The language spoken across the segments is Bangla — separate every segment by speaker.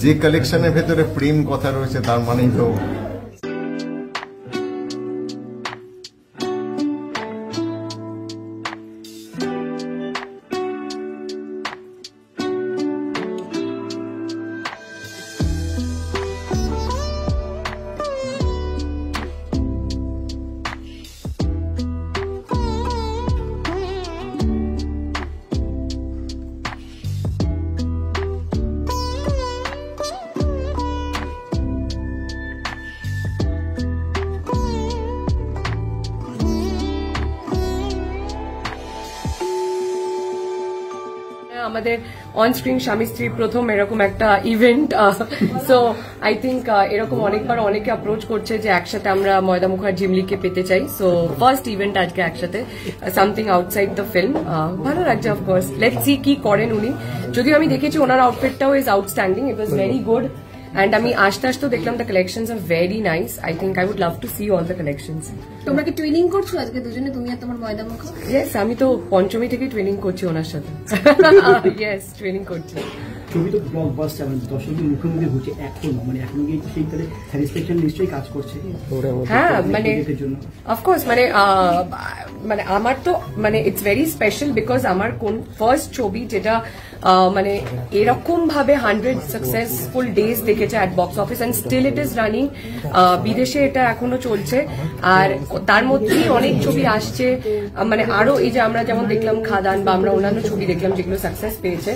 Speaker 1: যে কালেকশনের ভেতরে প্রেম কথা রয়েছে তার মানেই তো
Speaker 2: আমাদের অন স্ক্রিন স্বামী স্ত্রী প্রথম এরকম একটা ইভেন্ট, সো আই থিঙ্ক এরকম অনেকবার অনেকে অ্যাপ্রোচ করছে যে একসাথে আমরা ময়দা মুখার জিমলিকে পেতে চাই। সো ফার্স্ট ইভেন্ট আজকে একসাথে, সামথিং আউটসাইড দ্য ফিল্ম। ভালো লাগছে অফকোর্স, লেটস সি কি করেন উনি। যদিও আমি দেখেছি ওনার আউটফিটটাও is outstanding, it was very good. And আমি আসতে আসতে দেখলাম the collections are very nice. I think I would love to see all the collections.
Speaker 3: তোমরা কি টুইনিং করছো আজকে দুজনে, তুমি আর তোমার ময়দা মুখ?
Speaker 2: Yes, আমি তো পঞ্চমী থেকে টুইনিং করছি ওনার সাথে। Yes, টুইনিং করছি।
Speaker 4: ছবি তো ব্লকবাস্টার, মানে দর্শকের মুখে মুখে ঘুরছে এখনো, মানে এখনো গিয়ে সেই তাহলে স্যাটিসফ্যাকশন নিশ্চয়ই কাজ করছে।
Speaker 2: হ্যাঁ, মানে অফকোর্স মানে আমার তো মানে ইটস ভেরি স্পেশাল বিকজ আমার কোন ফার্স্ট ছবি যেটা মানে এরকম ভাবে 100 সাকসেসফুল ডেজ দেখেছে at box office and still it is running. বিদেশে এটা এখনো চলছে, আর তার মধ্যেই অনেক ছবি আসছে, মানে আরো এই যে আমরা যেমন দেখলাম খাদান বা আমরা অন্যান্য ছবি দেখলাম যেগুলো সাকসেস পেয়েছে।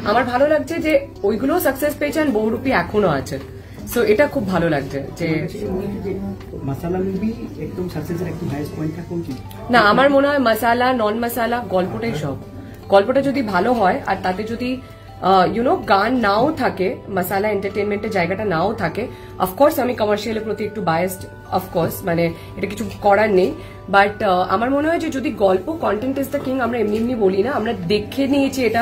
Speaker 2: আমার ভালো লাগছে যে ওইগুলো সাকসেস পেয়েছে আর বহুরূপী এখনো আছে। সো এটা খুব ভালো লাগছে যে
Speaker 4: মাসালা মুভি একদম সাকসেসের একদম হাইয়েস্ট পয়েন্টটা কোনটি? না,
Speaker 2: আমার মনে হয় মাসালা নন মাসালা গল্পটাই সব। গল্পটা যদি ভালো হয় আর তাতে যদি গান নাও থাকে, মাসালা এন্টারটেনমেন্টের জায়গাটা নাও থাকে, অফকোর্স আমি কমার্শিয়ালের প্রতি একটু বায়াসড, অফকোর্স মানে এটা কিছু করার নেই। বাট আমার মনে হয় যে যদি গল্প, কন্টেন্ট ইজ দ্য কিং, আমরা এমনি এমনি বলি না, আমরা দেখে নিয়েছি এটা।